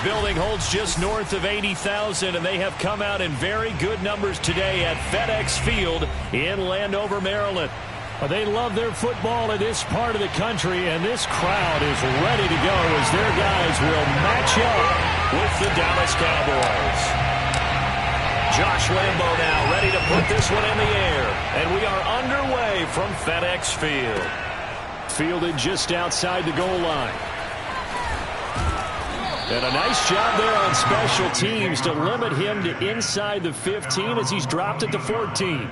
building holds just north of 80,000, and they have come out in very good numbers today at FedEx Field in Landover, Maryland. They love their football in this part of the country, and this crowd is ready to go as their guys will match up with the Dallas Cowboys. Josh Lambo now ready to put this one in the air, and we are underway from FedEx Field. Fielded just outside the goal line. And a nice job there on special teams to limit him to inside the 15 as he's dropped it to 14.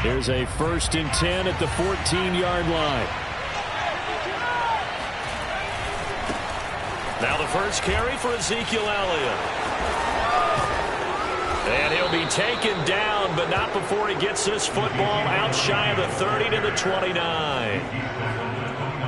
There's a 1st and 10 at the 14-yard line. Now the first carry for Ezekiel Elliott. And he'll be taken down, but not before he gets this football out shy of the 30 to the 29.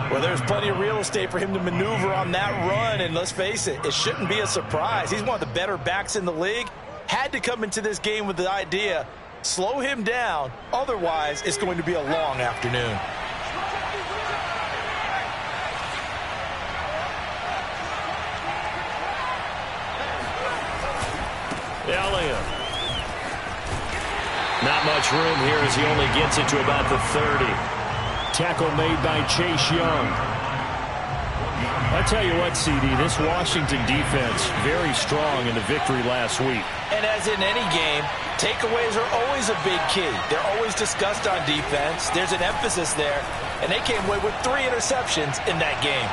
Well, there's plenty of real estate for him to maneuver on that run, and let's face it, it shouldn't be a surprise. He's one of the better backs in the league. Had to come into this game with the idea, slow him down, otherwise it's going to be a long afternoon. Elliott. Not much room here as he only gets it to about the 30. Tackle made by Chase Young. I tell you what, CD, this Washington defense very strong in the victory last week. And as in any game, takeaways are always a big key. They're always discussed on defense. There's an emphasis there, and they came away with 3 interceptions in that game.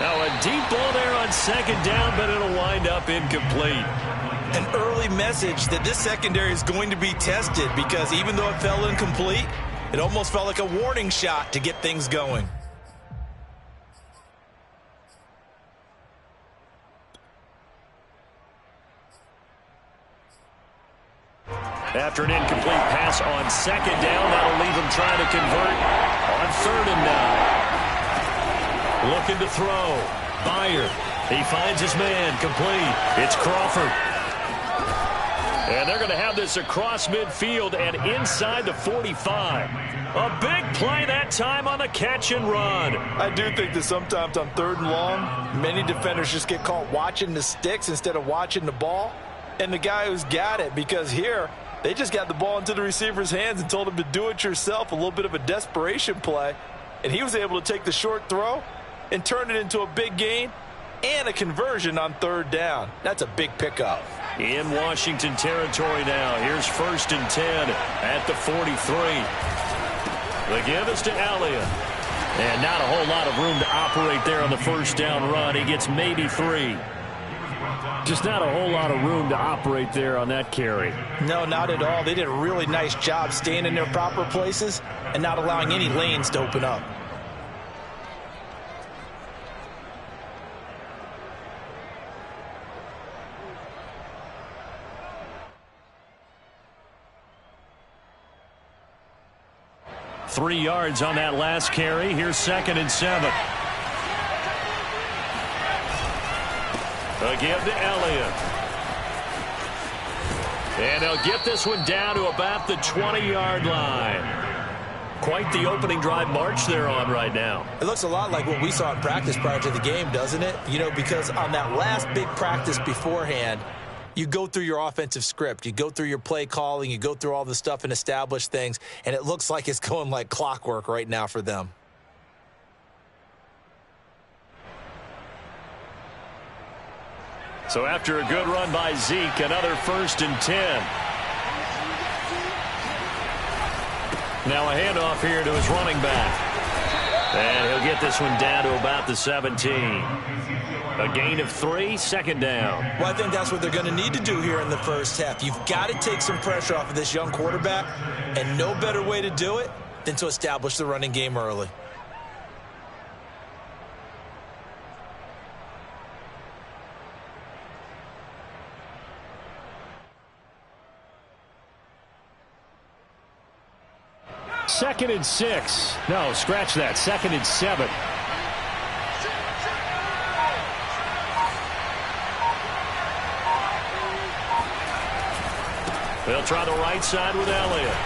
Now a deep ball there on 2nd down, but it'll wind up incomplete. An early message that this secondary is going to be tested, because even though it fell incomplete, it almost felt like a warning shot to get things going. After an incomplete pass on 2nd down, that'll leave him trying to convert on 3rd and 9. Looking to throw. Byer. He finds his man. Complete. It's Crawford. And they're going to have this across midfield and inside the 45. A big play that time on the catch and run. I do think that sometimes on 3rd and long, many defenders just get caught watching the sticks instead of watching the ball. And the guy who's got it, because here, they just got the ball into the receiver's hands and told him to do it yourself, a little bit of a desperation play. And he was able to take the short throw and turn it into a big gain and a conversion on 3rd down. That's a big pickup. In Washington territory now. Here's 1st and 10 at the 43. The give is to Elliott. And not a whole lot of room to operate there on the 1st down run. He gets maybe 3. Just not a whole lot of room to operate there on that carry. No, not at all. They did a really nice job staying in their proper places and not allowing any lanes to open up. Three yards on that last carry. Here's 2nd and 7. A give to Elliott. And they'll get this one down to about the 20-yard line. Quite the opening drive march they're on right now. It looks a lot like what we saw in practice prior to the game, doesn't it? You know, because on that last big practice beforehand, you go through your offensive script. You go through your play calling. You go through all the stuff and establish things. And it looks like it's going like clockwork right now for them. So after a good run by Zeke, another 1st and 10. Now a handoff here to his running back. And he'll get this one down to about the 17. A gain of 3, 2nd down. Well, I think that's what they're going to need to do here in the first half. You've got to take some pressure off of this young quarterback, and no better way to do it than to establish the running game early. Second and 6. No, scratch that. 2nd and 7. They'll try the right side with Elliott.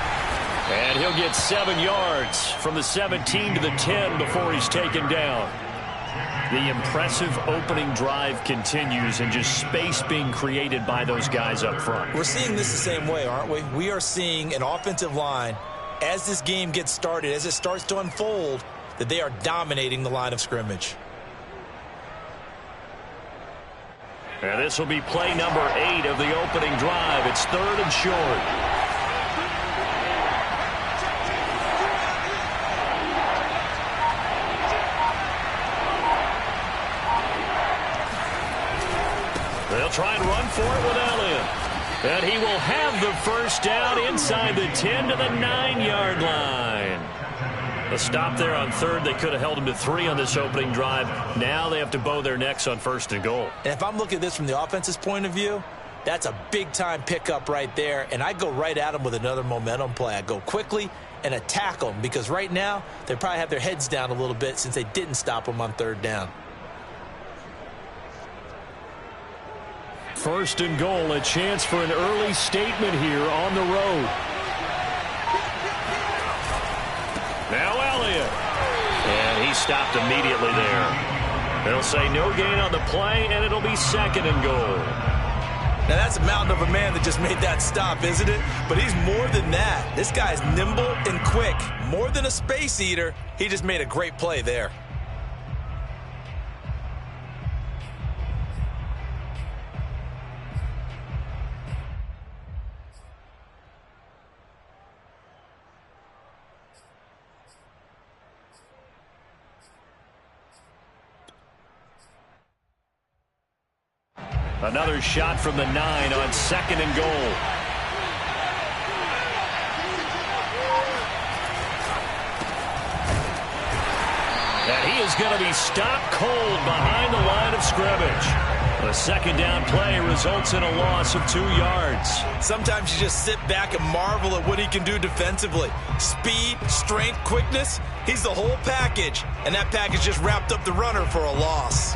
And he'll get 7 yards from the 17 to the 10 before he's taken down. The impressive opening drive continues, and just space being created by those guys up front. We're seeing this the same way, aren't we? We are seeing an offensive line, as this game gets started, as it starts to unfold, that they are dominating the line of scrimmage. And this will be play number 8 of the opening drive. It's 3rd and short. They'll try and run for it with Elliott. And he will have the first down inside the 10 to the 9-yard line. A stop there on 3rd. They could have held him to 3 on this opening drive. Now they have to bow their necks on 1st and goal. And if I'm looking at this from the offense's point of view, that's a big-time pickup right there. And I go right at them with another momentum play. I go quickly and attack them, because right now they probably have their heads down a little bit since they didn't stop them on 3rd down. 1st and goal, a chance for an early statement here on the road. Now Elliott. And he stopped immediately there. They'll say no gain on the play, and it'll be 2nd and goal. Now that's a mountain of a man that just made that stop, isn't it? But he's more than that. This guy's nimble and quick. More than a space eater, he just made a great play there. Another shot from the 9 on 2nd and goal. And he is going to be stopped cold behind the line of scrimmage. The 2nd down play results in a loss of 2 yards. Sometimes you just sit back and marvel at what he can do defensively. Speed, strength, quickness, he's the whole package. And that package just wrapped up the runner for a loss.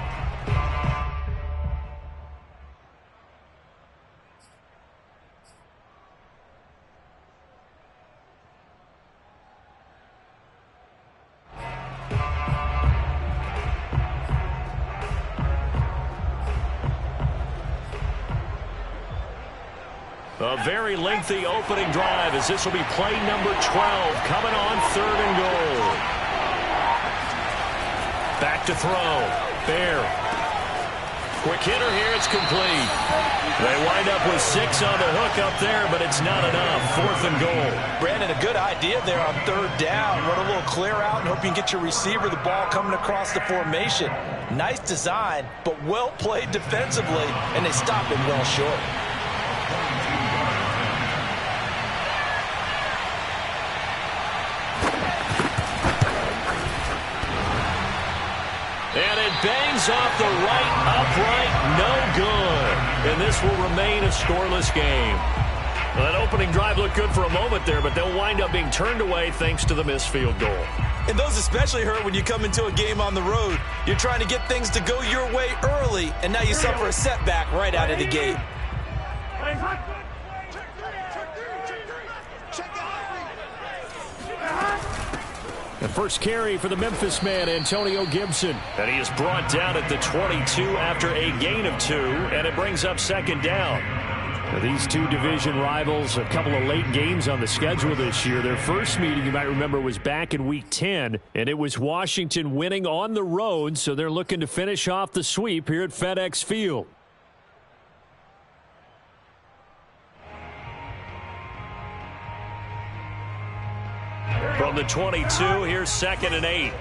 A very lengthy opening drive, as this will be play number 12 coming on 3rd and goal. Back to throw. Bear. Quick hitter here. It's complete. They wind up with 6 on the hook up there, but it's not enough. 4th and goal. Brandon, a good idea there on 3rd down. Run a little clear out and hope you can get your receiver the ball coming across the formation. Nice design, but well played defensively, and they stopped him well short. And it bangs off the right upright, no good. And this will remain a scoreless game. Well, that opening drive looked good for a moment there, but they'll wind up being turned away thanks to the missed field goal. And those especially hurt when you come into a game on the road. You're trying to get things to go your way early, and now you suffer a setback right out of the gate. The first carry for the Memphis man, Antonio Gibson. And he is brought down at the 22 after a gain of 2, and it brings up 2nd down. Now, these two division rivals, a couple of late games on the schedule this year. Their first meeting, you might remember, was back in Week 10, and it was Washington winning on the road, so they're looking to finish off the sweep here at FedEx Field. From the 22, here's 2nd and 8.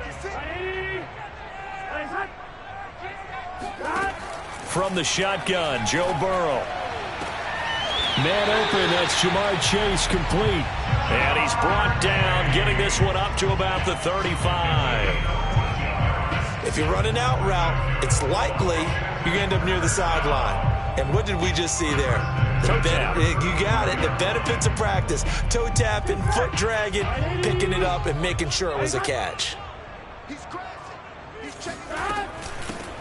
From the shotgun, Joe Burrow. Man open, that's Jamar Chase, complete. And he's brought down, getting this one up to about the 35. If you run an out route, it's likely you end up near the sideline. And what did we just see there? Toe tap. You got it. The benefits of practice. Toe tapping, foot dragging, picking it up, and making sure it was a catch.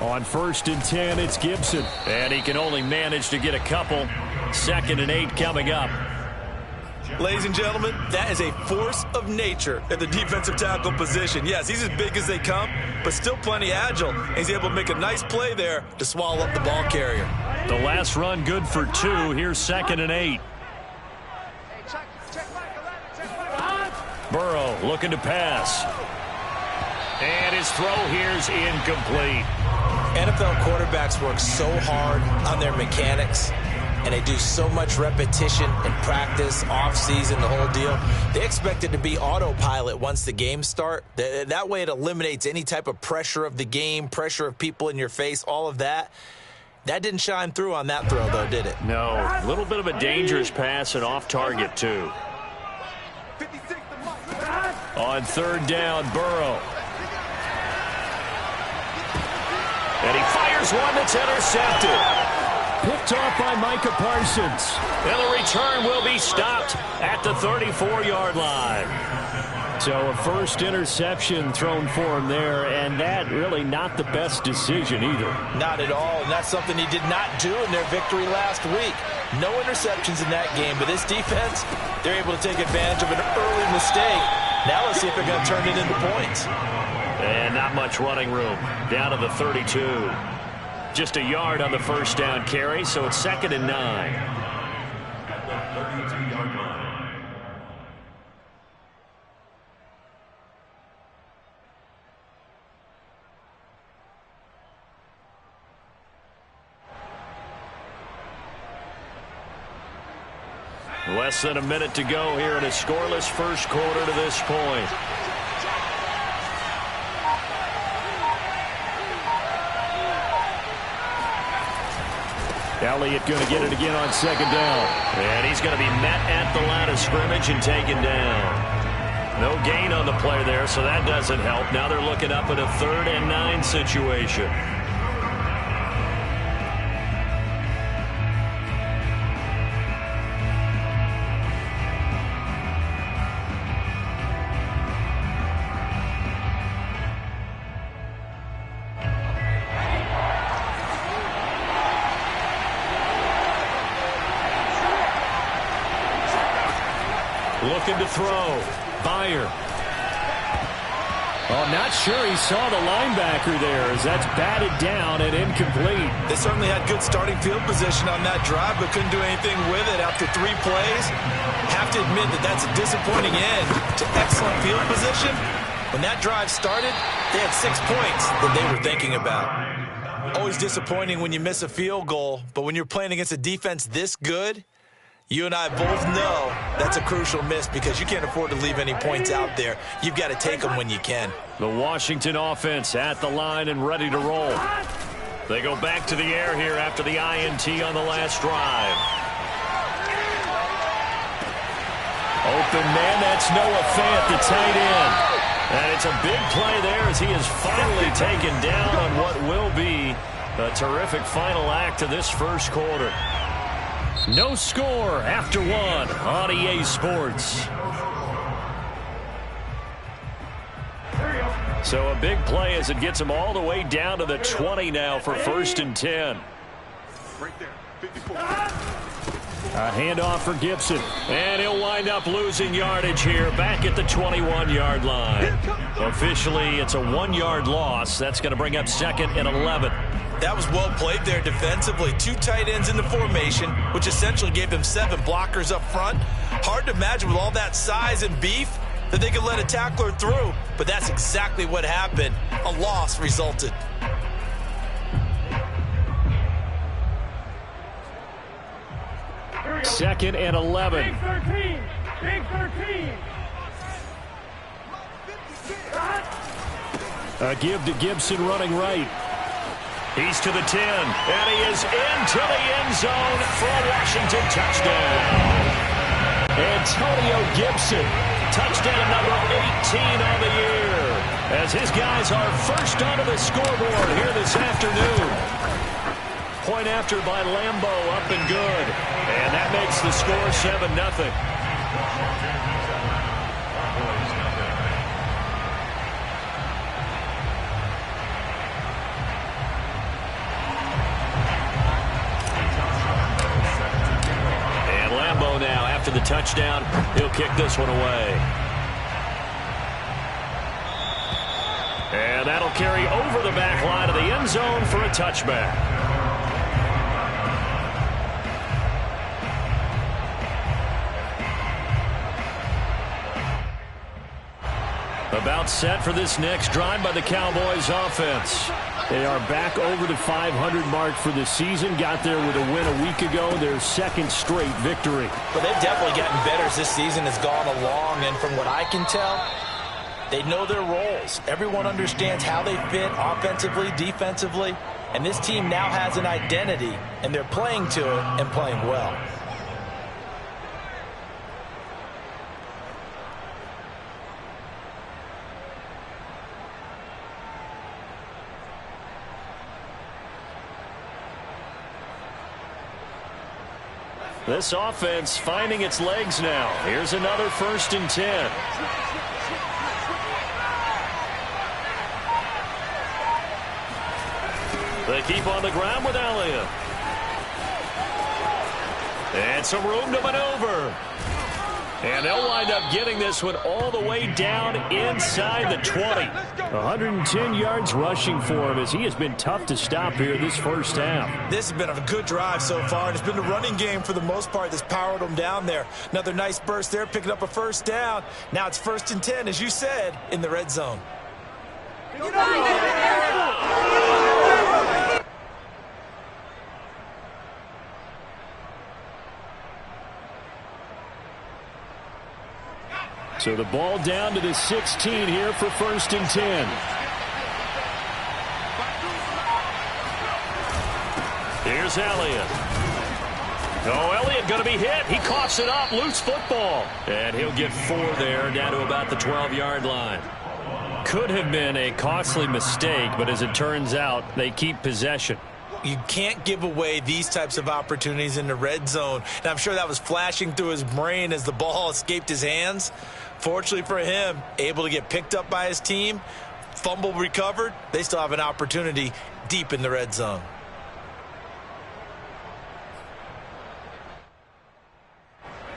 On 1st and 10, it's Gibson. And he can only manage to get a couple. 2nd and 8 coming up. Ladies and gentlemen, that is a force of nature at the defensive tackle position. Yes, he's as big as they come, but still plenty agile. He's able to make a nice play there to swallow up the ball carrier. The last run good for 2. Here's 2nd and 8. Burrow looking to pass. And his throw here's incomplete. NFL quarterbacks work so hard on their mechanics, and they do so much repetition in practice, off-season, the whole deal. They expect it to be autopilot once the games start. That way it eliminates any type of pressure of the game, pressure of people in your face, all of that. That didn't shine through on that throw, though, did it? No. A little bit of a dangerous pass and off target, too. On 3rd down, Burrow. And he fires one that's intercepted. Picked off by Micah Parsons. And the return will be stopped at the 34-yard line. So a first interception thrown for him there, and that really not the best decision either. Not at all, and that's something he did not do in their victory last week. No interceptions in that game, but this defense, they're able to take advantage of an early mistake. Now let's see if they're going to turn it into points. And not much running room. Down to the 32. Just a yard on the first down carry, so it's 2nd and 9. Less than a minute to go here in a scoreless first quarter to this point. Elliott going to get it again on 2nd down. And he's going to be met at the line of scrimmage and taken down. No gain on the play there, so that doesn't help. Now they're looking up at a 3rd and 9 situation. Looking to throw. Byer. Oh, not sure he saw the linebacker there as that's batted down and incomplete. They certainly had good starting field position on that drive, but couldn't do anything with it after 3 plays. Have to admit that that's a disappointing end to excellent field position. When that drive started, they had 6 points that they were thinking about. Always disappointing when you miss a field goal, but when you're playing against a defense this good, you and I both know that's a crucial miss because you can't afford to leave any points out there. You've got to take them when you can. The Washington offense at the line and ready to roll. They go back to the air here after the INT on the last drive. Open man, that's Noah Fant, the tight end. And it's a big play there as he is finally taken down on what will be a terrific final act of this first quarter. No score after 1 on EA Sports. So a big play as it gets them all the way down to the 20 now for 1st and 10. A handoff for Gibson. And he'll wind up losing yardage here back at the 21-yard line. Officially, it's a 1-yard loss. That's going to bring up 2nd and 11. That was well played there defensively. 2 tight ends in the formation, which essentially gave them 7 blockers up front. Hard to imagine with all that size and beef that they could let a tackler through, but that's exactly what happened. A loss resulted. Second and 11. Big 13. Big 13. A give to Gibson running right. He's to the 10, and he is into the end zone for a Washington touchdown. Antonio Gibson, touchdown number 18 on the year, as his guys are first onto the scoreboard here this afternoon. Point after by Lambeau, up and good, and that makes the score 7-0. the touchdown. He'll kick this one away. And that'll carry over the back line of the end zone for a touchback. About set for this next drive by the Cowboys offense. They are back over the 500 mark for the season. Got there with a win a week ago. Their second straight victory. But they've definitely gotten better as this season has gone along. And from what I can tell, they know their roles. Everyone understands how they fit offensively, defensively. And this team now has an identity, and they're playing to it and playing well. This offense finding its legs now. Here's another 1st and 10. They keep on the ground with Elliott. And some room to maneuver. And they'll wind up getting this one all the way down inside the 20. 110 yards rushing for him as he has been tough to stop here this first half. This has been a good drive so far, and it's been the running game for the most part that's powered them down there. Another nice burst there, picking up a 1st down. Now it's 1st and 10, as you said, in the red zone. So the ball down to the 16 here for 1st and 10. Here's Elliott. Oh, Elliott going to be hit. He coughs it up. Loose football. And he'll get 4 there, down to about the 12-yard line. Could have been a costly mistake, but as it turns out, they keep possession. You can't give away these types of opportunities in the red zone. And I'm sure that was flashing through his brain as the ball escaped his hands. Fortunately for him, able to get picked up by his team, fumble recovered. They still have an opportunity deep in the red zone.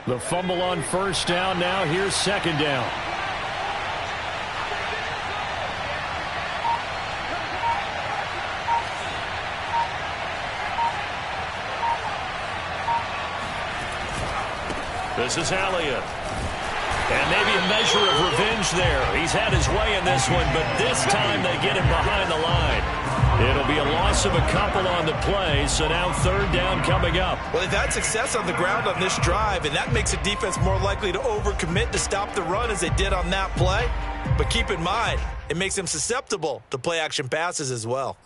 The fumble on 1st down. Now here's 2nd down. This is Elliott. And maybe a measure of revenge there. He's had his way in this one, but this time they get him behind the line. It'll be a loss of a couple on the play, so now 3rd down coming up. Well, they've had success on the ground on this drive, and that makes a defense more likely to overcommit to stop the run as they did on that play. But keep in mind, it makes them susceptible to play-action passes as well.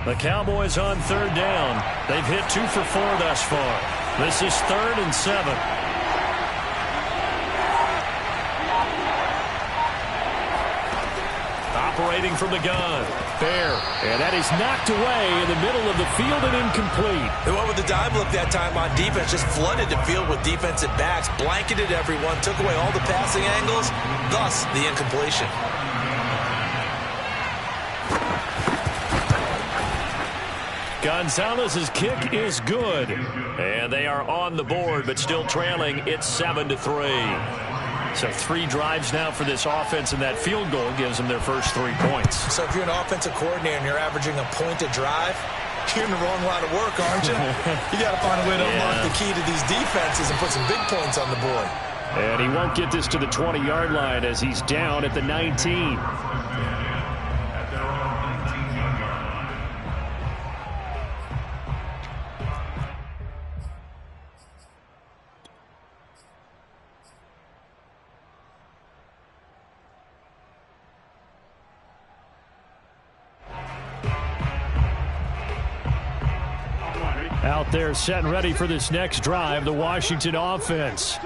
The Cowboys on 3rd down. They've hit 2 for 4 thus far. This is 3rd and 7. Operating from the gun. Fair. And that is knocked away in the middle of the field and incomplete. They went with the dime look that time on defense, just flooded the field with defensive backs, blanketed everyone, took away all the passing angles, thus the incompletion. Gonzalez's kick is good. And they are on the board, but still trailing. It's 7-3. So 3 drives now for this offense, and that field goal gives them their first 3 points. So if you're an offensive coordinator and you're averaging a point a drive, you're in the wrong line of work, aren't you? You got to find a way to unlock the key to these defenses and put some big points on the board. And he won't get this to the 20-yard line as he's down at the 19. Out there set and ready for this next drive, the Washington offense.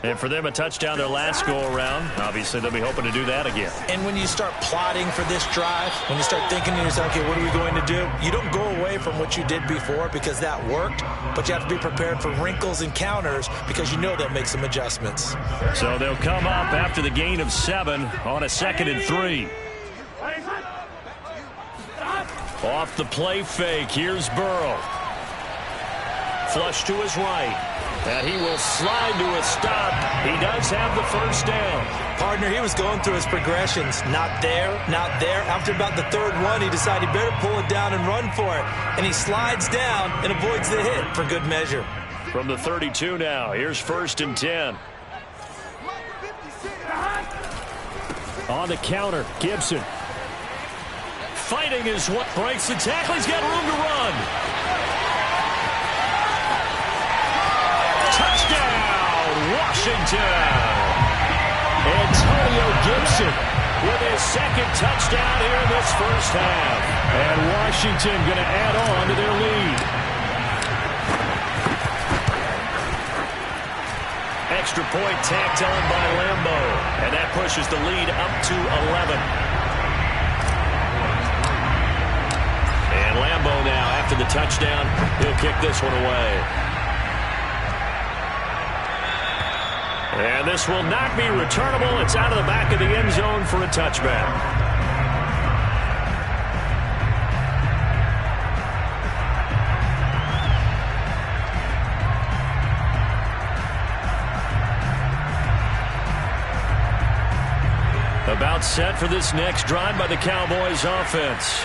And for them, a touchdown their last go-around. Obviously, they'll be hoping to do that again. And when you start plotting for this drive, when you start thinking to yourself, okay, what are we going to do? You don't go away from what you did before because that worked, but you have to be prepared for wrinkles and counters because you know they'll make some adjustments. So they'll come up after the gain of 7 on a 2nd and 3. Off the play fake, here's Burrow. Flush to his right. And he will slide to a stop. He does have the first down. Partner, he was going through his progressions. Not there, not there. After about the 3rd one, he decided he better pull it down and run for it. And he slides down and avoids the hit for good measure. From the 32 now, here's 1st and 10. On the counter, Gibson. Fighting is what breaks the tackle. He's got room to run. Touchdown, Washington. Antonio Gibson with his 2nd touchdown here in this first half. And Washington going to add on to their lead. Extra point tacked on by Lambo. And that pushes the lead up to 11. And Lambo now, after the touchdown, he'll kick this one away. And this will not be returnable. It's out of the back of the end zone for a touchback. About set for this next drive by the Cowboys offense.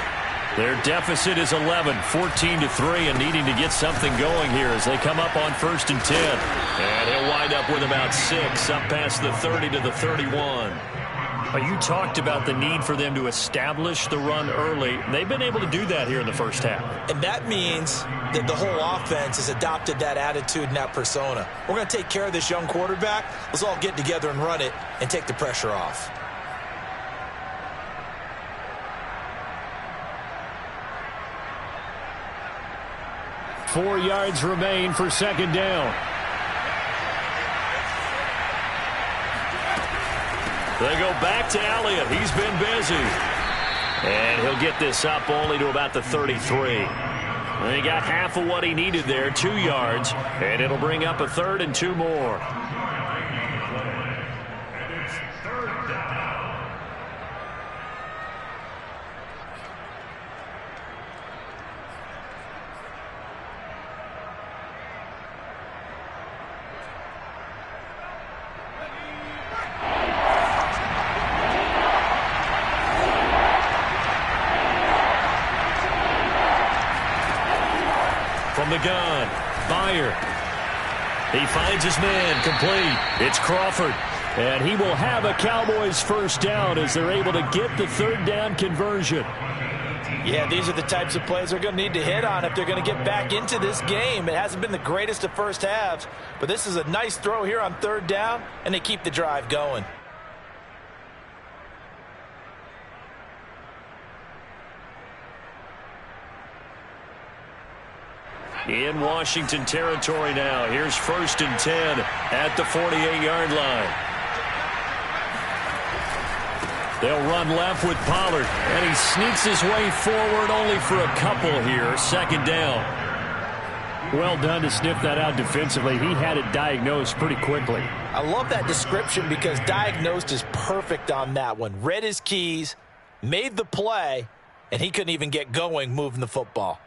Their deficit is 11, 14-3, and needing to get something going here as they come up on 1st and 10. And he'll wind up with about 6, up past the 30 to the 31. You talked about the need for them to establish the run early. They've been able to do that here in the first half. And that means that the whole offense has adopted that attitude and that persona. We're going to take care of this young quarterback. Let's all get together and run it and take the pressure off. Four yards remain for 2nd down. They go back to Elliott. He's been busy. And he'll get this up only to about the 33. And he got half of what he needed there, 2 yards. And it'll bring up a 3rd and 2 more. From the gun, Byer. He finds his man, complete. It's Crawford. And he will have a Cowboys first down as they're able to get the 3rd down conversion. Yeah, these are the types of plays they're going to need to hit on if they're going to get back into this game. It hasn't been the greatest of first halves, but this is a nice throw here on 3rd down, and they keep the drive going. In Washington territory now. Here's 1st and 10 at the 48-yard line. They'll run left with Pollard, and he sneaks his way forward only for a couple here. 2nd down. Well done to sniff that out defensively. He had it diagnosed pretty quickly. I love that description because diagnosed is perfect on that one. Read his keys, made the play, and he couldn't even get going moving the football.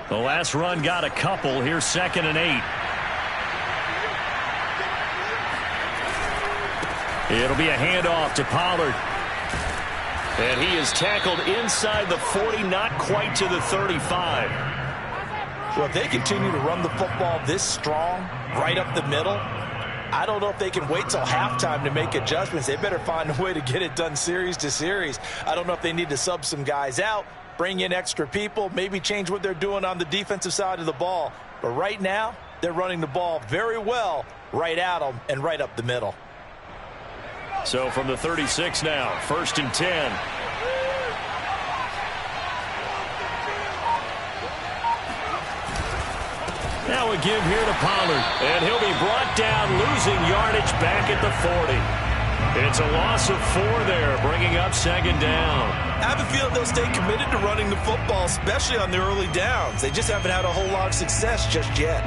The last run got a couple. Here's 2nd and 8. It'll be a handoff to Pollard. And he is tackled inside the 40, not quite to the 35. Well, if they continue to run the football this strong, right up the middle, I don't know if they can wait till halftime to make adjustments. They better find a way to get it done series to series. I don't know if they need to sub some guys out, bring in extra people, maybe change what they're doing on the defensive side of the ball. But right now, they're running the ball very well right at them and right up the middle. So from the 36 now, 1st and 10. throw and give here to Pollard. And he'll be brought down, losing yardage back at the 40. It's a loss of 4 there, bringing up second down. I have a feeling they'll stay committed to running the football, especially on the early downs. They just haven't had a whole lot of success just yet.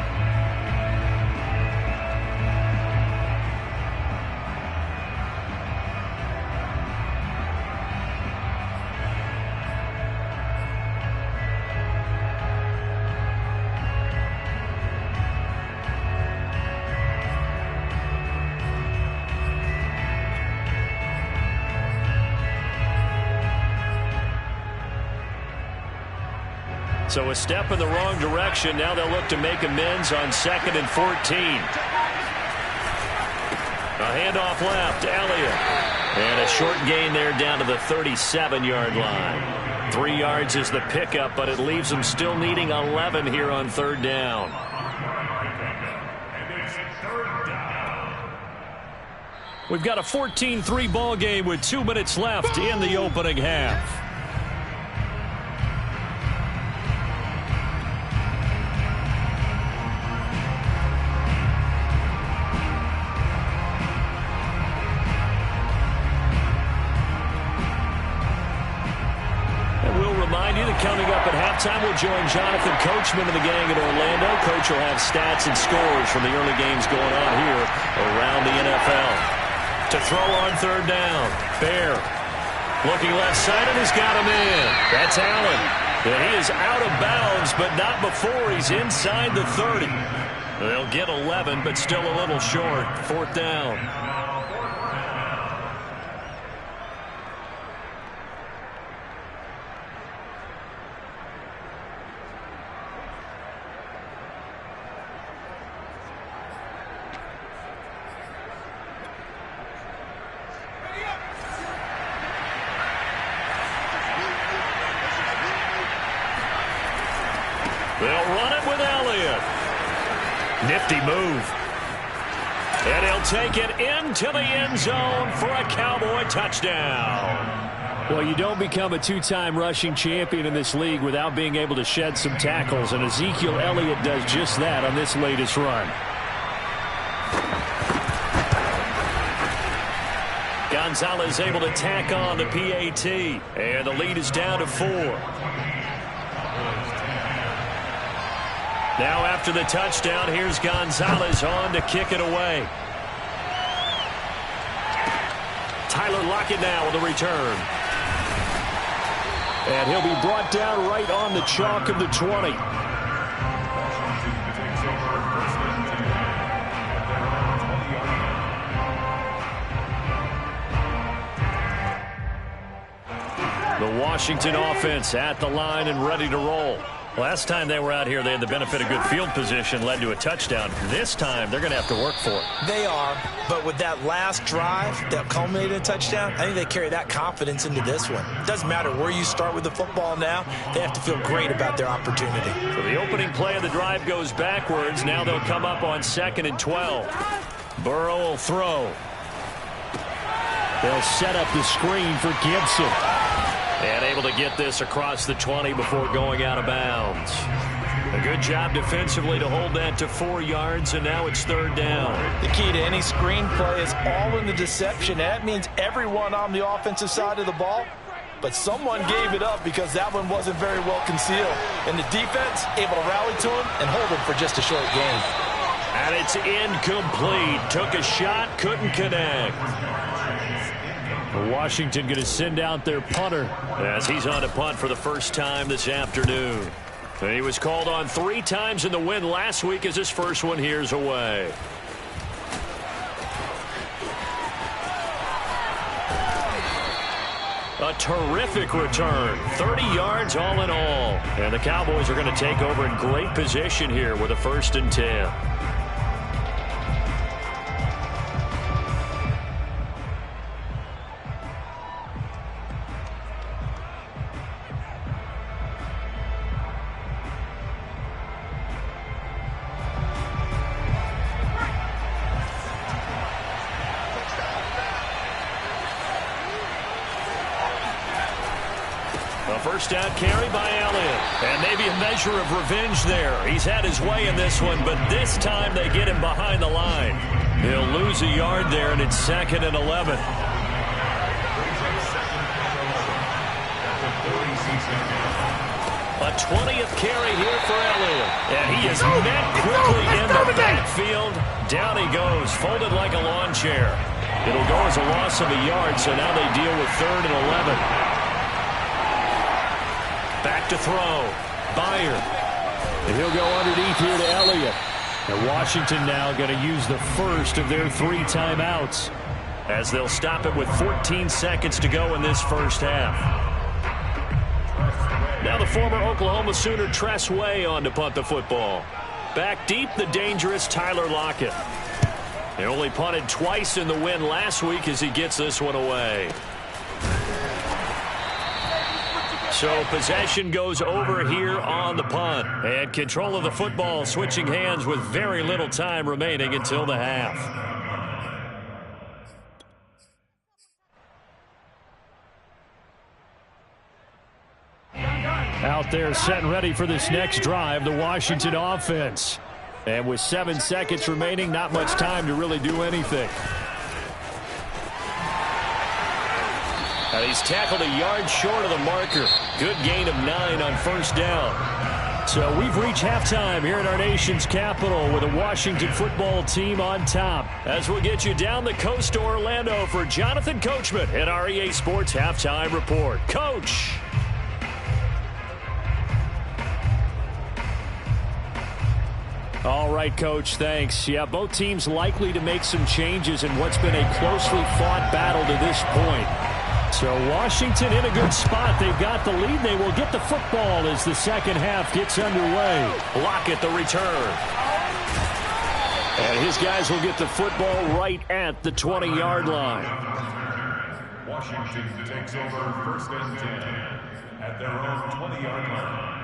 So a step in the wrong direction. Now they'll look to make amends on 2nd and 14. A handoff left, Elliott. And a short gain there down to the 37-yard line. 3 yards is the pickup, but it leaves them still needing 11 here on 3rd down. We've got a 14-3 ball game with 2 minutes left in the opening half. Coming up at halftime, we'll join Jonathan Coachman of the gang in Orlando. Coach will have stats and scores from the early games going on here around the NFL. To throw on 3rd down, Bear looking left side, and he's got him in. That's Allen. And he is out of bounds, but not before he's inside the 30. They'll get 11, but still a little short. 4th down. They'll run it with Elliott. Nifty move. And he'll take it into the end zone for a Cowboy touchdown. Well, you don't become a 2-time rushing champion in this league without being able to shed some tackles, and Ezekiel Elliott does just that on this latest run. Gonzalez able to tack on the PAT, and the lead is down to 4. Now after the touchdown, here's Gonzalez on to kick it away. Tyler Lockett now with a return. And he'll be brought down right on the chalk of the 20. The Washington offense at the line and ready to roll. Last time they were out here, they had the benefit of good field position, led to a touchdown. This time, they're going to have to work for it. They are, but with that last drive that culminated in a touchdown, I think they carry that confidence into this one. It doesn't matter where you start with the football now. They have to feel great about their opportunity. So the opening play of the drive goes backwards. Now they'll come up on 2nd and 12. Burrow will throw. They'll set up the screen for Gibson. And able to get this across the 20 before going out of bounds. A good job defensively to hold that to 4 yards, and now it's 3rd down. The key to any screen play is all in the deception. That means everyone on the offensive side of the ball, but someone gave it up because that one wasn't very well concealed. And the defense able to rally to him and hold him for just a short gain. And it's incomplete. Took a shot, couldn't connect. Washington going to send out their punter as he's on to punt for the first time this afternoon. And he was called on 3 times in the win last week as his first one here's away. A terrific return. 30 yards all in all. And the Cowboys are going to take over in great position here with a 1st and 10. A first down carry by Elliott. And maybe a measure of revenge there. He's had his way in this one, but this time they get him behind the line. He'll lose a yard there, and it's 2nd and 11. A 20th carry here for Elliott. And he is met quickly in the backfield. Down he goes, folded like a lawn chair. It'll go as a loss of a yard, so now they deal with 3rd and 11. Back to throw. Byer. And he'll go underneath here to Elliott. And Washington now going to use the first of their 3 timeouts, as they'll stop it with 14 seconds to go in this first half. Now the former Oklahoma Sooner Tress Way on to punt the football. Back deep, the dangerous Tyler Lockett. He only punted twice in the win last week as he gets this one away. So possession goes over here on the punt. And control of the football switching hands with very little time remaining until the half. Out there set and ready for this next drive, the Washington offense. And with 7 seconds remaining, not much time to really do anything. And he's tackled a yard short of the marker. Good gain of 9 on first down. So we've reached halftime here in our nation's capital with a Washington football team on top. As we'll get you down the coast to Orlando for Jonathan Coachman at our EA Sports Halftime Report. Coach! All right, Coach, thanks. Yeah, both teams likely to make some changes in what's been a closely fought battle to this point. So Washington in a good spot. They've got the lead. They will get the football as the second half gets underway. Lockett the return. And his guys will get the football right at the 20-yard line. Washington takes over 1st and 10 at their own 20-yard line.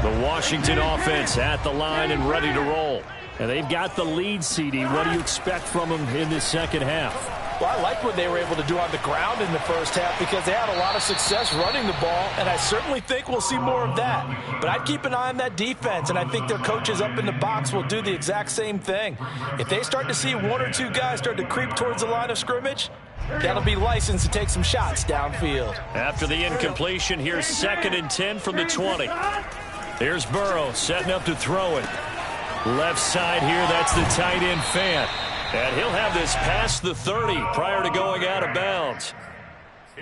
The Washington offense at the line and ready to roll. And they've got the lead, CD. What do you expect from them in this second half? Well, I like what they were able to do on the ground in the first half because they had a lot of success running the ball, and I certainly think we'll see more of that. But I'd keep an eye on that defense, and I think their coaches up in the box will do the exact same thing. If they start to see 1 or 2 guys start to creep towards the line of scrimmage, that'll be licensed to take some shots downfield. After the incompletion, here's 2nd and 10 from the 20. Here's Burrow setting up to throw it. Left side here, that's the tight end Fant. And he'll have this past the 30 prior to going out of bounds.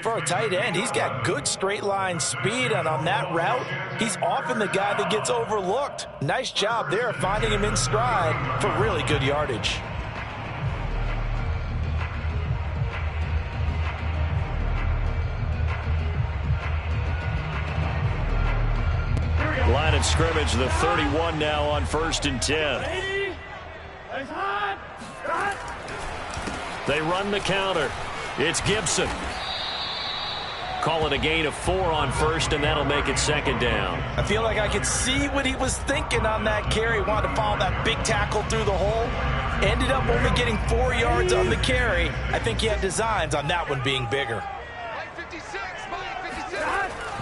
For a tight end, he's got good straight line speed, and on that route, he's often the guy that gets overlooked. Nice job there finding him in stride for really good yardage. Line of scrimmage, the 31 now on 1st and 10. They run the counter. It's Gibson. Call it a gain of 4 on first, and that'll make it 2nd down. I feel like I could see what he was thinking on that carry. Wanted to follow that big tackle through the hole. Ended up only getting 4 yards on the carry. I think he had designs on that one being bigger.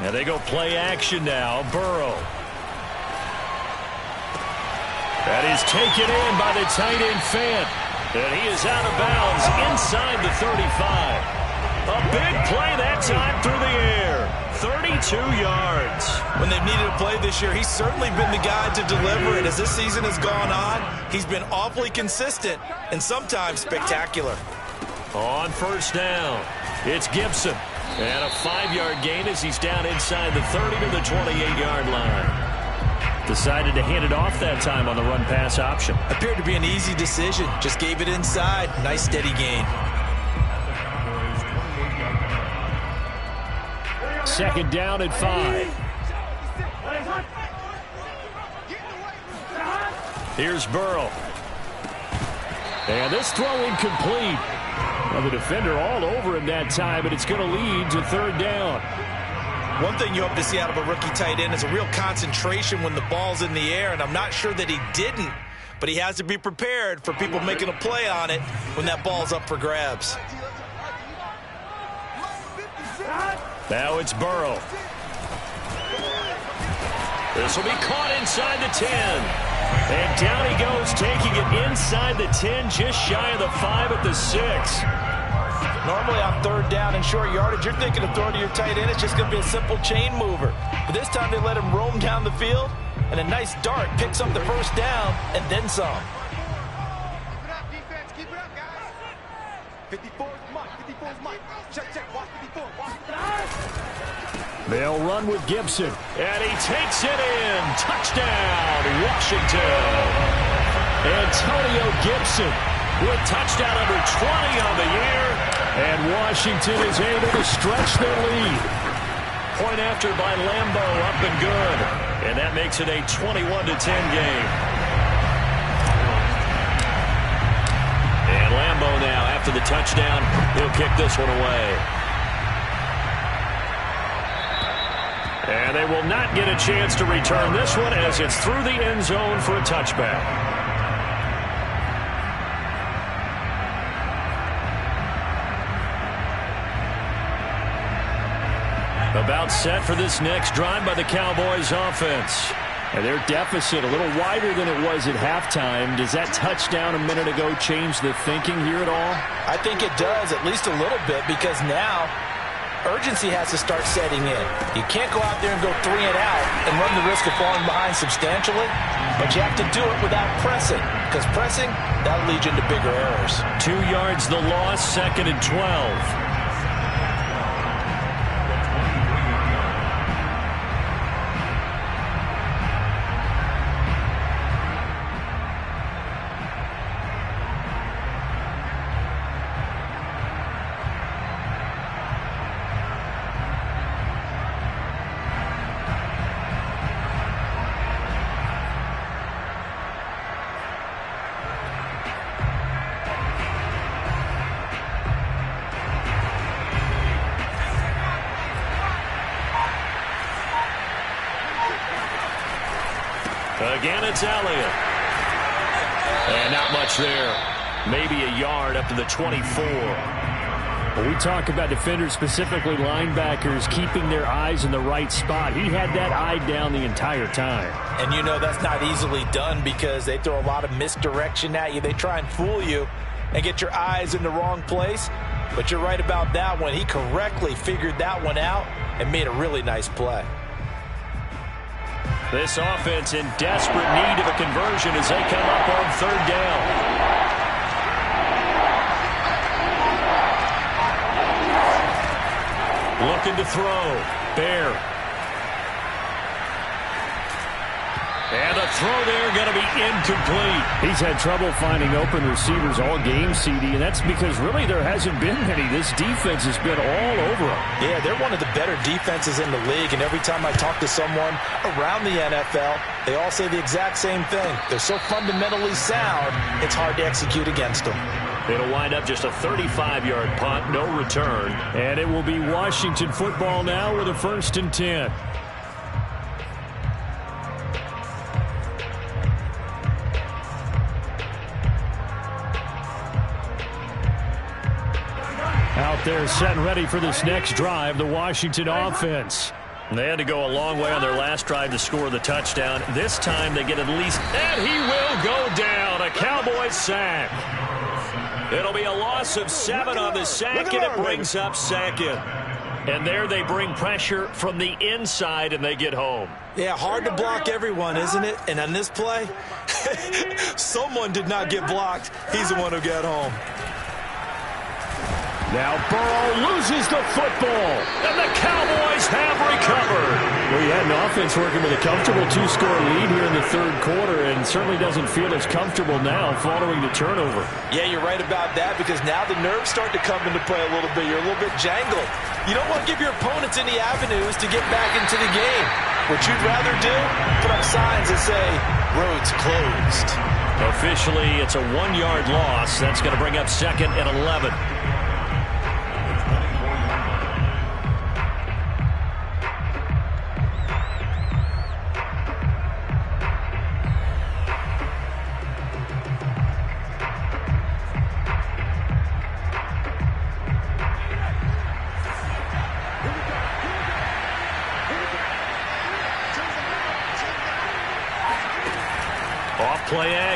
And they go play action now. Burrow. That is taken in by the tight end Fant. And he is out of bounds inside the 35. A big play that time through the air. 32 yards. When they've needed a play this year, he's certainly been the guy to deliver it. As this season has gone on, he's been awfully consistent and sometimes spectacular. On first down, it's Gibson. And a 5-yard gain as he's down inside the 30 to the 28-yard line. Decided to hand it off that time on the run-pass option. Appeared to be an easy decision. Just gave it inside. Nice steady gain. 2nd down at 5. Here's Burrow. And this throw incomplete. Well, the defender all over him that time, and it's going to lead to 3rd down. One thing you hope to see out of a rookie tight end is a real concentration when the ball's in the air, and I'm not sure that he didn't. but he has to be prepared for people making a play on it when that ball's up for grabs. Now it's Burrow. This will be caught inside the 10. And down he goes, taking it inside the 10, just shy of the 5 at the 6. Normally on third down and short yardage, you're thinking of throwing to your tight end. It's just going to be a simple chain mover. But this time they let him roam down the field, and a nice dart picks up the first down and then some. Keep it up, defense. Keep it up, guys. 54's Mike. 54's Mike. Check. Watch 54. Watch 54. They'll run with Gibson. And he takes it in. Touchdown, Washington. Antonio Gibson with touchdown number 20 on the year. And Washington is able to stretch their lead. Point after by Lambeau, up and good. And that makes it a 21-10 game. And Lambeau now, after the touchdown, he'll kick this one away. And they will not get a chance to return this one as it's through the end zone for a touchback. About set for this next drive by the Cowboys offense. And their deficit a little wider than it was at halftime. Does that touchdown a minute ago change the thinking here at all? I think it does, at least a little bit, because now urgency has to start setting in. You can't go out there and go 3 and out and run the risk of falling behind substantially, but you have to do it without pressing, because pressing, that'll lead you into bigger errors. 2 yards the loss, 2nd and 12. Again, it's Elliott. And not much there. Maybe a yard up to the 24. When we talk about defenders, specifically linebackers, keeping their eyes in the right spot, he had that eye down the entire time. And you know that's not easily done because they throw a lot of misdirection at you. They try and fool you and get your eyes in the wrong place. But you're right about that one. He correctly figured that one out and made a really nice play. This offense in desperate need of a conversion as they come up on 3rd down. Looking to throw. Bear. And a throw there going to be incomplete. He's had trouble finding open receivers all game, CD, and that's because really there hasn't been many. This defense has been all over them. Yeah, they're one of the better defenses in the league, and every time I talk to someone around the NFL, they all say the exact same thing. They're so fundamentally sound, it's hard to execute against them. It'll wind up just a 35-yard punt, no return. And it will be Washington football now with a 1st and 10. Out there set and ready for this next drive, the Washington offense. They had to go a long way on their last drive to score the touchdown. This time they get at least, and he will go down. A Cowboys sack. It'll be a loss of 7 on the sack, and it brings up 2nd. And there they bring pressure from the inside, and they get home. Yeah, hard to block everyone, isn't it? And on this play, someone did not get blocked. He's the one who got home. Now Burrow loses the football, and the Cowboys have recovered. Well, you had an offense working with a comfortable 2-score lead here in the 3rd quarter, and certainly doesn't feel as comfortable now following the turnover. Yeah, you're right about that, because now the nerves start to come into play a little bit. You're a little bit jangled. You don't want to give your opponents any avenues to get back into the game. What you'd rather do, put up signs that say, roads closed. Officially, it's a 1-yard loss. That's going to bring up 2nd and 11.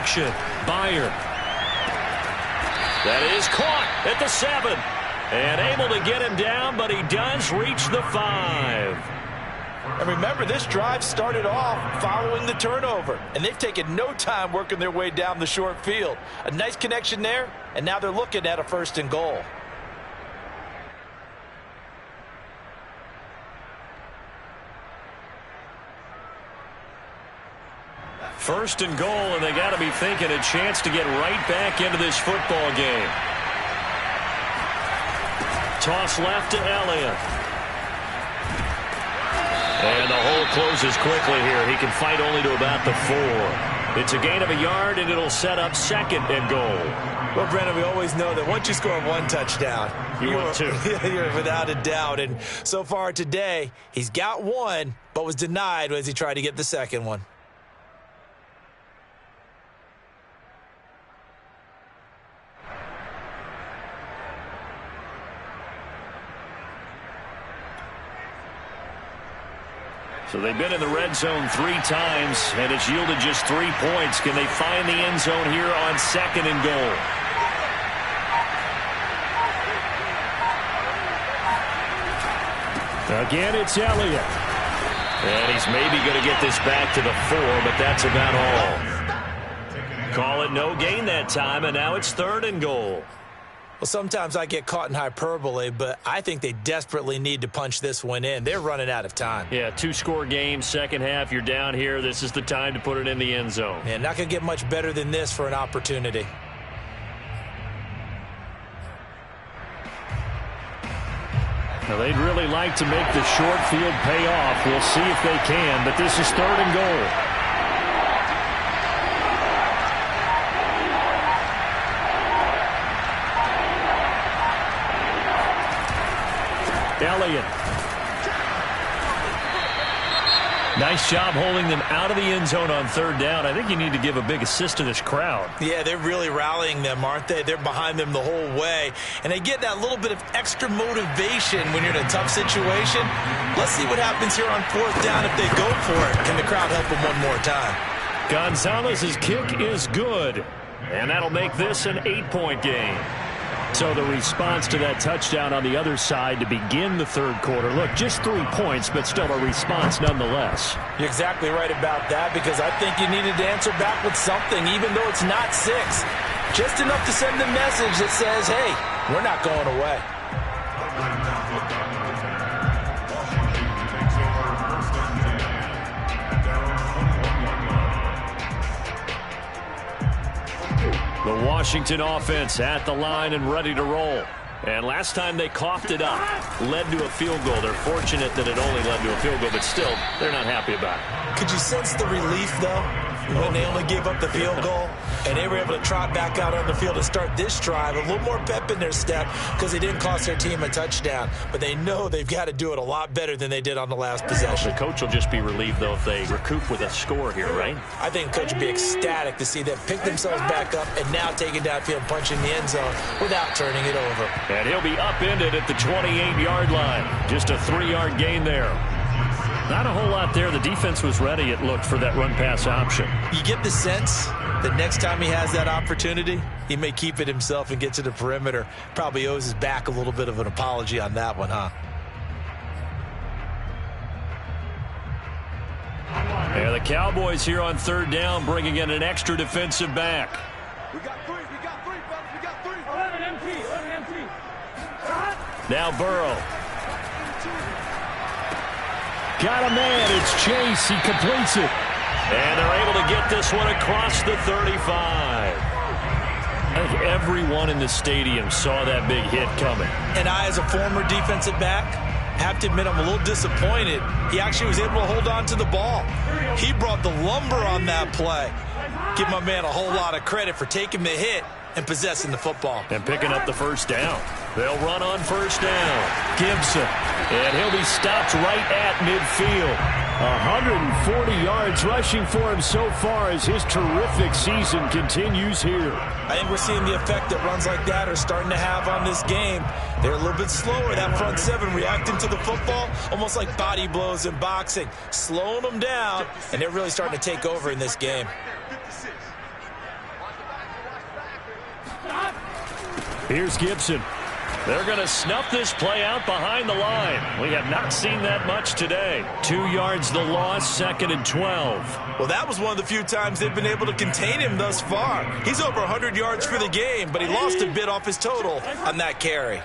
action. Byer. That is caught at the 7. And able to get him down, but he does reach the 5. And remember, this drive started off following the turnover. And they've taken no time working their way down the short field. A nice connection there, and now they're looking at a 1st and goal. First and goal, and they got to be thinking a chance to get right back into this football game. Toss left to Elliott. And the hole closes quickly here. He can fight only to about the 4. It's a gain of a yard, and it'll set up 2nd and goal. Well, Brandon, we always know that once you score 1 touchdown, you're 2. You're without a doubt. And so far today, he's got 1, but was denied as he tried to get the 2nd one. So they've been in the red zone 3 times, and it's yielded just 3 points. Can they find the end zone here on 2nd and goal? Again, it's Elliott. And he's maybe going to get this back to the 4, but that's about all. Call it no gain that time, and now it's 3rd and goal. Well, sometimes I get caught in hyperbole, but I think they desperately need to punch this one in. They're running out of time. Yeah, 2-score game, second half, you're down here. This is the time to put it in the end zone. And not going to get much better than this for an opportunity. Now, they'd really like to make the short field pay off. We'll see if they can, but this is 3rd and goal. Elliott. Nice job holding them out of the end zone on 3rd down. I think you need to give a big assist to this crowd. Yeah, they're really rallying them, aren't they? They're behind them the whole way. And they get that little bit of extra motivation when you're in a tough situation. Let's see what happens here on 4th down if they go for it. Can the crowd help them one more time? Gonzalez's kick is good. And that'll make this an 8-point game. So the response to that touchdown on the other side to begin the 3rd quarter. Look, just 3 points, but still a response nonetheless. You're exactly right about that, because I think you needed to answer back with something, even though it's not 6. Just enough to send a message that says, hey, we're not going away. The Washington offense at the line and ready to roll. And last time they coughed it up, led to a field goal. They're fortunate that it only led to a field goal, but still, they're not happy about it. Could you sense the relief, though, when they only gave up the field goal? And they were able to trot back out on the field and start this drive. A little more pep in their step because they didn't cost their team a touchdown. But they know they've got to do it a lot better than they did on the last possession. The coach will just be relieved, though, if they recoup with a score here, right? I think the coach will be ecstatic to see them pick themselves back up and now take it downfield and punch in the end zone without turning it over. And he'll be upended at the 28-yard line. Just a 3-yard gain there. Not a whole lot there. The defense was ready, it looked, for that run-pass option. You get the sense that next time he has that opportunity, he may keep it himself and get to the perimeter. Probably owes his back a little bit of an apology on that one, huh? Yeah, the Cowboys here on 3rd down, bringing in an extra defensive back. We got 3, fellas, we got 3. 11 empty. Now Burrow. Got a man. It's Chase. He completes it. And they're able to get this one across the 35. I think everyone in the stadium saw that big hit coming. And I, as a former defensive back, have to admit I'm a little disappointed. He actually was able to hold on to the ball. He brought the lumber on that play. Give my man a whole lot of credit for taking the hit and possessing the football. And picking up the 1st down. They'll run on 1st down. Gibson. And he'll be stopped right at midfield. 140 yards rushing for him so far as his terrific season continues here. I think we're seeing the effect that runs like that are starting to have on this game. They're a little bit slower, that front 7 reacting to the football, almost like body blows in boxing, slowing them down, and they're really starting to take over in this game. Here's Gibson. They're going to snuff this play out behind the line. We have not seen that much today. 2 yards the loss, 2nd and 12. Well, that was one of the few times they've been able to contain him thus far. He's over 100 yards for the game, but he lost a bit off his total on that carry.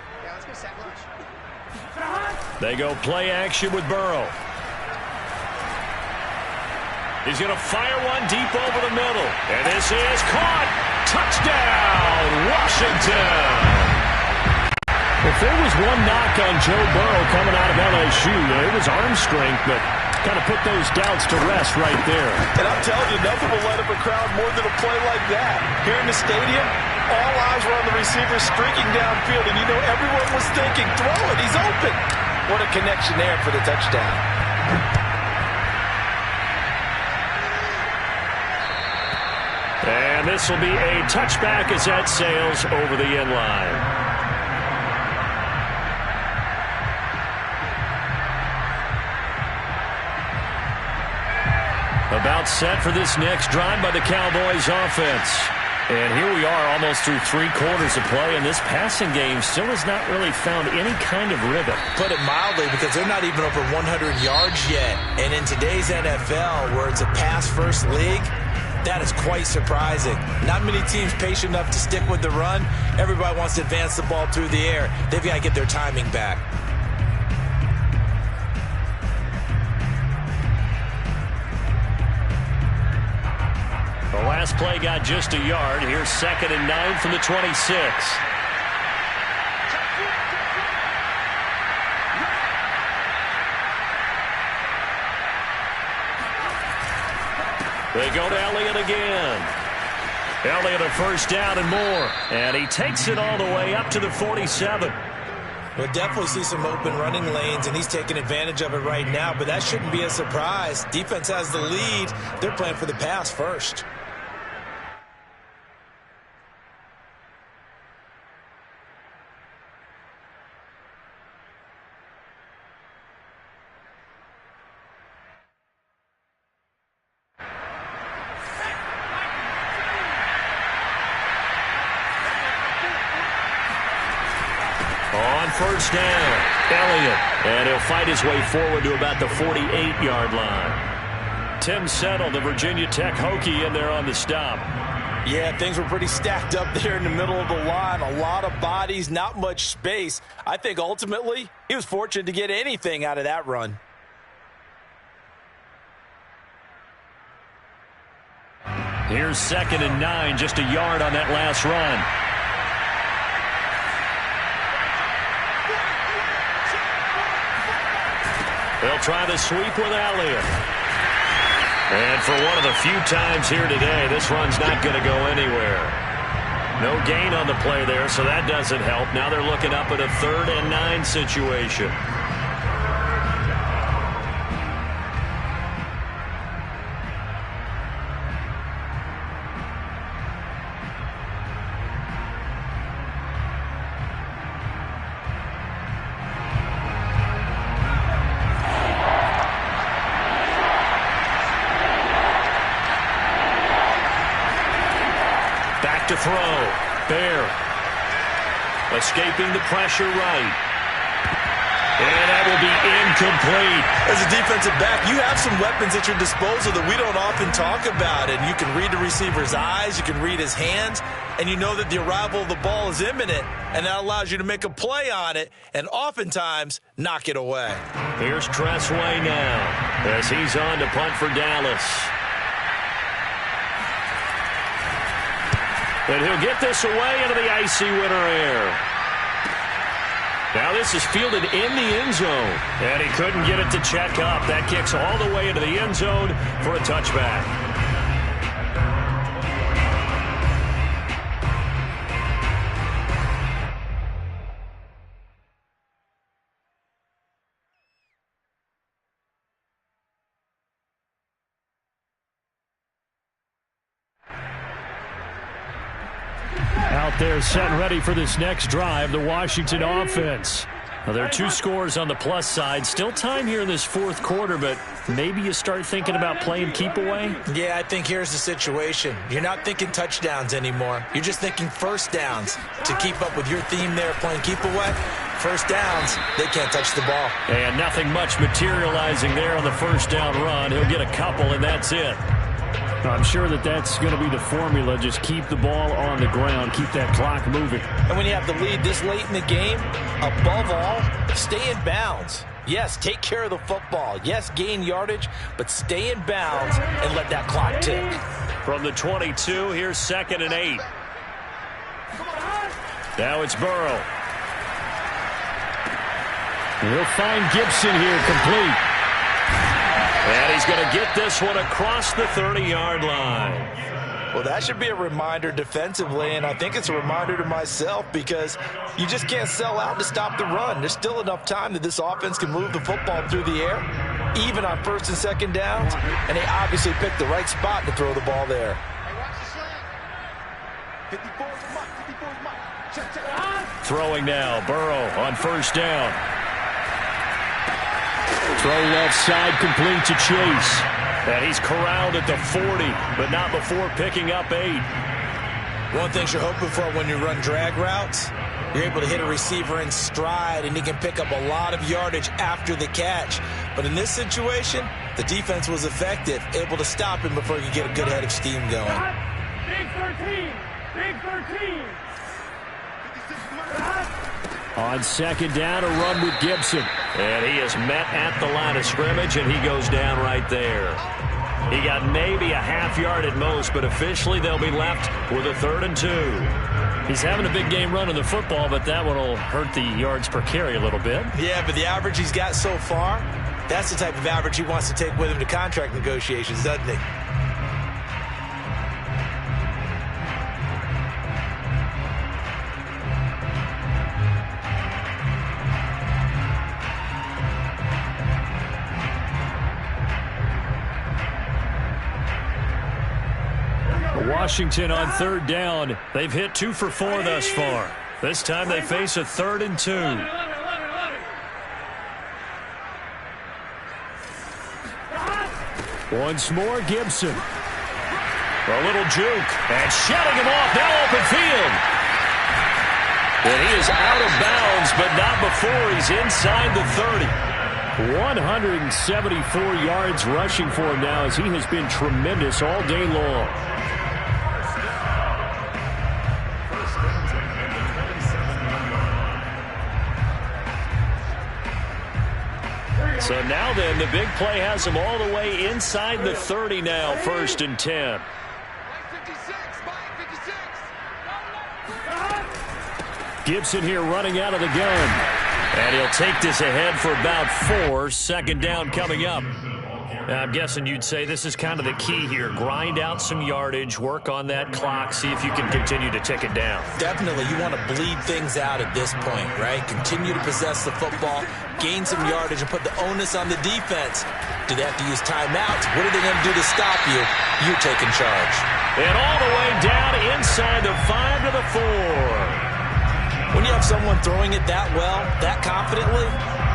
They go play action with Burrow. He's going to fire one deep over the middle. And this is caught. Touchdown, Washington. If there was one knock on Joe Burrow coming out of LSU, it was arm strength, but kind of put those doubts to rest right there. And I'm telling you, nothing will light up a crowd more than a play like that. Here in the stadium, all eyes were on the receiver streaking downfield, and you know everyone was thinking, throw it, he's open. What a connection there for the touchdown. And this will be a touchback as that sails over the end line. About set for this next drive by the Cowboys offense. And here we are almost through 3 quarters of play, and this passing game still has not really found any kind of rhythm. Put it mildly, because they're not even over 100 yards yet. And in today's NFL, where it's a pass-first league, that is quite surprising. Not many teams patient enough to stick with the run. Everybody wants to advance the ball through the air. They've got to get their timing back. The last play got just a yard. Here's 2nd and 9 from the 26. They go to Elliott again. Elliott a first down and more. And he takes it all the way up to the 47. We'll definitely see some open running lanes, and he's taking advantage of it right now, but that shouldn't be a surprise. Defense has the lead. They're playing for the pass first. First down, Elliott, and he'll fight his way forward to about the 48-yard line. Tim Settle, the Virginia Tech Hokie, in there on the stop. Yeah, things were pretty stacked up there in the middle of the line. A lot of bodies, not much space. I think ultimately he was fortunate to get anything out of that run. Here's 2nd and 9, just a yard on that last run. They'll try the sweep with Elliott. And for one of the few times here today, this run's not going to go anywhere. No gain on the play there, so that doesn't help. Now they're looking up at a 3rd and 9 situation. To throw. Bear escaping the pressure right. And that will be incomplete. As a defensive back, you have some weapons at your disposal that we don't often talk about. And you can read the receiver's eyes, you can read his hands, and you know that the arrival of the ball is imminent, and that allows you to make a play on it and oftentimes knock it away. Here's Tressway now as he's on to punt for Dallas. And he'll get this away into the icy winter air. Now this is fielded in the end zone. And he couldn't get it to check up. That kicks all the way into the end zone for a touchback. Out there set and ready for this next drive, the Washington offense. Well, there are 2 scores on the plus side. Still time here in this fourth quarter, but maybe you start thinking about playing keep away? Yeah, I think here's the situation. You're not thinking touchdowns anymore. You're just thinking first downs. To keep up with your theme there, playing keep away, first downs, they can't touch the ball. And nothing much materializing there on the first down run. He'll get a couple, and that's it. I'm sure that's going to be the formula. Just keep the ball on the ground. Keep that clock moving. And when you have the lead this late in the game, above all, stay in bounds. Yes, take care of the football. Yes, gain yardage, but stay in bounds and let that clock tick. From the 22, here's 2nd and 8. Now it's Burrow. He'll find Gibson here complete. And he's going to get this one across the 30-yard line. Well, that should be a reminder defensively, and I think it's a reminder to myself because you just can't sell out to stop the run. There's still enough time that this offense can move the football through the air, even on 1st and 2nd downs, and they obviously picked the right spot to throw the ball there. Throwing now, Burrow on 1st down. Throw left side complete to Chase. And he's corralled at the 40, but not before picking up 8. One thing you're hoping for when you run drag routes, you're able to hit a receiver in stride, and he can pick up a lot of yardage after the catch. But in this situation, the defense was effective, able to stop him before he could get a good head of steam going. Big 13. Big 13. On 2nd down, a run with Gibson. And he is met at the line of scrimmage, and he goes down right there. He got maybe a half yard at most, but officially they'll be left with a 3rd and 2. He's having a big game running the football, but that one will hurt the yards per carry a little bit. Yeah, but the average he's got so far, that's the type of average he wants to take with him to contract negotiations, doesn't he? Washington on 3rd down. They've hit 2 for 4 thus far. This time they face a 3rd and 2. Once more, Gibson. A little juke. And shutting him off. Now open field. And he is out of bounds, but not before he's inside the 30. 174 yards rushing for him now as he has been tremendous all day long. So now then, the big play has him all the way inside the 30 now, 1st and 10. Gibson here running out of the gun. And he'll take this ahead for about 4. 2nd down coming up. I'm guessing you'd say this is kind of the key here. Grind out some yardage, work on that clock, see if you can continue to tick it down. Definitely. You want to bleed things out at this point, right? Continue to possess the football, gain some yardage, and put the onus on the defense. Do they have to use timeouts? What are they going to do to stop you? You're taking charge. And all the way down inside the 5 to the 4. When you have someone throwing it that well, that confidently,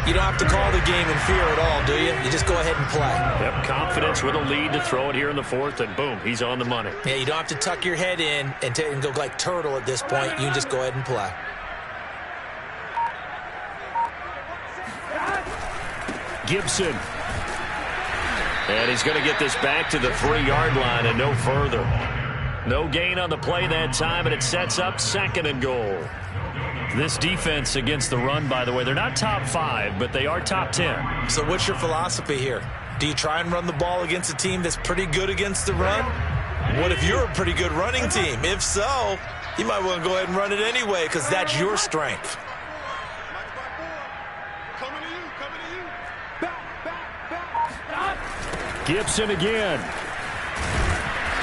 you don't have to call the game in fear at all, do you? You just go ahead and play. Yep, confidence with a lead to throw it here in the 4th, and boom, he's on the money. Yeah, you don't have to tuck your head in and go like turtle at this point. You can just go ahead and play. Gibson. And he's going to get this back to the 3-yard line and no further. No gain on the play that time, and it sets up 2nd and goal. This defense against the run, by the way, they're not top 5, but they are top 10. So what's your philosophy here? Do you try and run the ball against a team that's pretty good against the run? What if you're a pretty good running team? If so, you might want to go ahead and run it anyway because that's your strength. Gibson again.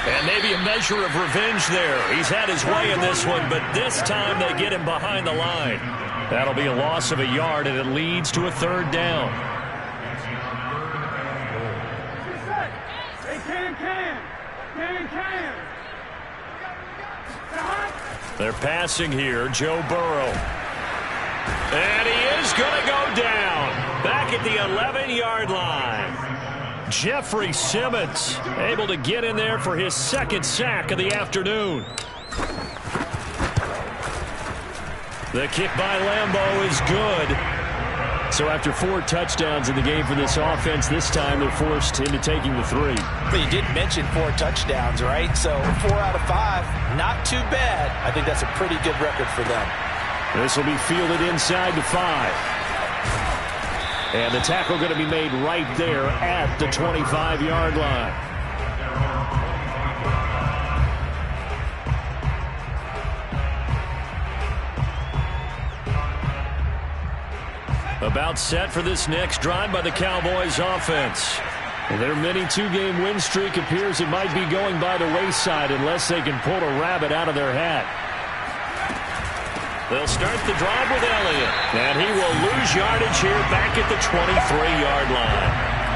And maybe a measure of revenge there. He's had his way in this one, but this time they get him behind the line. That'll be a loss of a yard, and it leads to a 3rd down. They're passing here. Joe Burrow. And he is going to go down. Back at the 11-yard line. Jeffrey Simmons able to get in there for his second sack of the afternoon. The kick by Lambeau is good. So after 4 touchdowns in the game for this offense, this time they're forced into taking the 3. But you did mention 4 touchdowns, right? So 4 out of 5, not too bad. I think that's a pretty good record for them. This will be fielded inside the 5. And the tackle going to be made right there at the 25-yard line. About set for this next drive by the Cowboys offense. Their mini 2-game win streak appears it might be going by the wayside unless they can pull a rabbit out of their hat. They'll start the drive with Elliott. And he will lose yardage here back at the 23-yard line.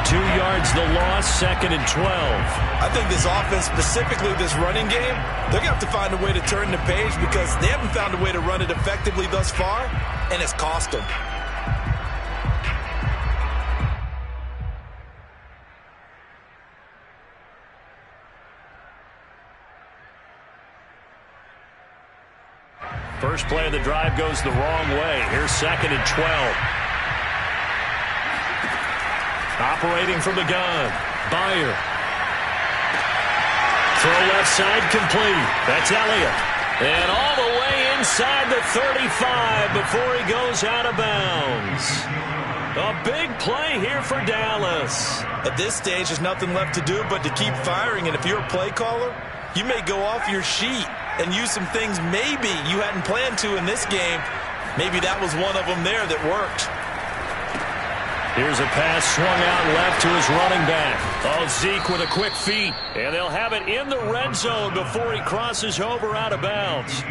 2 yards the loss, 2nd and 12. I think this offense, specifically this running game, they're going to have to find a way to turn the page because they haven't found a way to run it effectively thus far, and it's cost them. First play of the drive goes the wrong way. Here's 2nd and 12. Operating from the gun. Byer. Throw left side complete. That's Elliott. And all the way inside the 35 before he goes out of bounds. A big play here for Dallas. At this stage, there's nothing left to do but to keep firing. And if you're a play caller, you may go off your sheet and use some things maybe you hadn't planned to in this game. Maybe that was one of them there that worked. Here's a pass swung out left to his running back. Oh, Zeke with a quick feet. And they'll have it in the red zone before he crosses over out of bounds.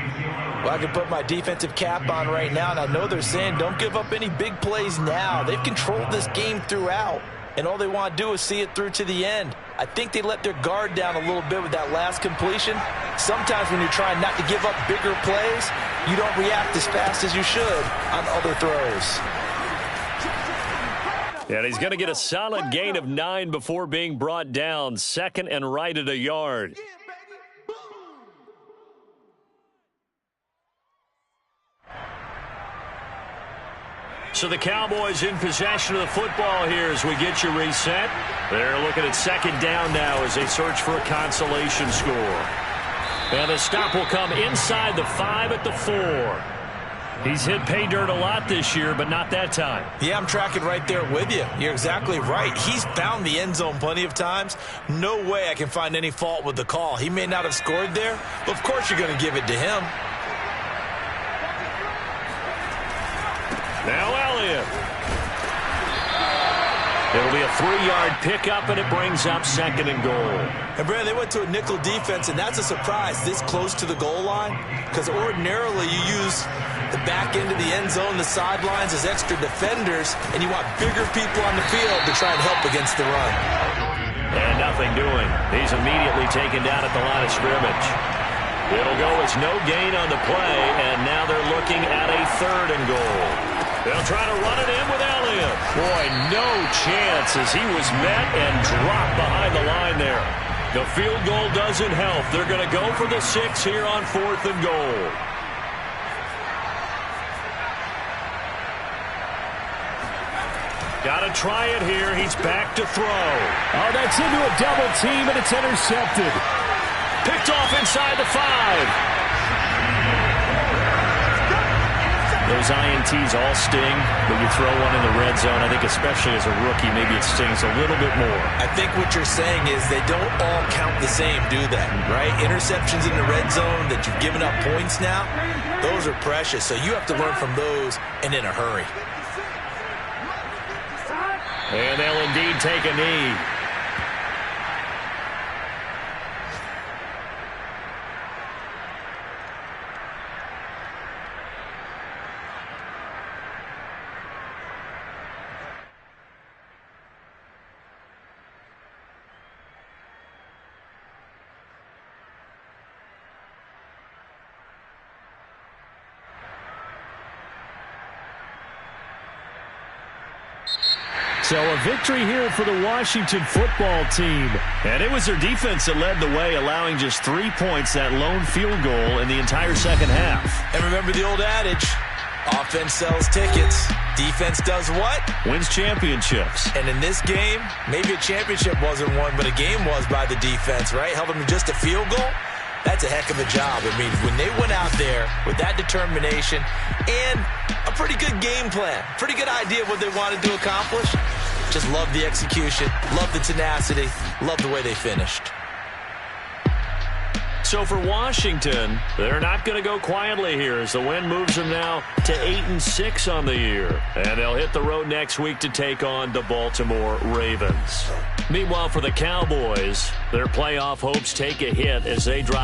Well, I can put my defensive cap on right now, and I know they're saying don't give up any big plays now. They've controlled this game throughout, and all they want to do is see it through to the end. I think they let their guard down a little bit with that last completion. Sometimes when you're trying not to give up bigger plays, you don't react as fast as you should on other throws. And he's going to get a solid gain of 9 before being brought down. 2nd and right at a yard. So the Cowboys in possession of the football here as we get you reset. They're looking at 2nd down now as they search for a consolation score. And the stop will come inside the 5 at the 4. He's hit pay dirt a lot this year, but not that time. Yeah, I'm tracking right there with you. You're exactly right. He's found the end zone plenty of times. No way I can find any fault with the call. He may not have scored there, but of course you're going to give it to him. Now Elliott. It'll be a 3-yard pickup, and it brings up 2nd and goal. And, Brad, they went to a nickel defense, and that's a surprise this close to the goal line because ordinarily you use the back end of the end zone, the sidelines as extra defenders, and you want bigger people on the field to try and help against the run. And nothing doing. He's immediately taken down at the line of scrimmage. It'll go as no gain on the play, and now they're looking at a 3rd and goal. They'll try to run it in with Elliott. Boy, no chance as he was met and dropped behind the line there. The field goal doesn't help. They're going to go for the 6 here on 4th and goal. Got to try it here. He's back to throw. Oh, that's into a double team, and it's intercepted. Picked off inside the 5. Those INTs all sting, but you throw one in the red zone, I think especially as a rookie, maybe it stings a little bit more. I think what you're saying is they don't all count the same, do they? Right? Interceptions in the red zone that you've given up points now, those are precious. So you have to learn from those and in a hurry. And they'll indeed take a knee. So a victory here for the Washington football team. And it was their defense that led the way, allowing just 3 points, that lone field goal in the entire second half. And remember the old adage, offense sells tickets. Defense does what? Wins championships. And in this game, maybe a championship wasn't won, but a game was by the defense, right? Held them to just a field goal. That's a heck of a job. I mean, when they went out there with that determination and a pretty good game plan, pretty good idea of what they wanted to accomplish, just love the execution, love the tenacity, love the way they finished. So for Washington, they're not going to go quietly here as the win moves them now to 8-6 on the year. And they'll hit the road next week to take on the Baltimore Ravens. Meanwhile, for the Cowboys, their playoff hopes take a hit as they drop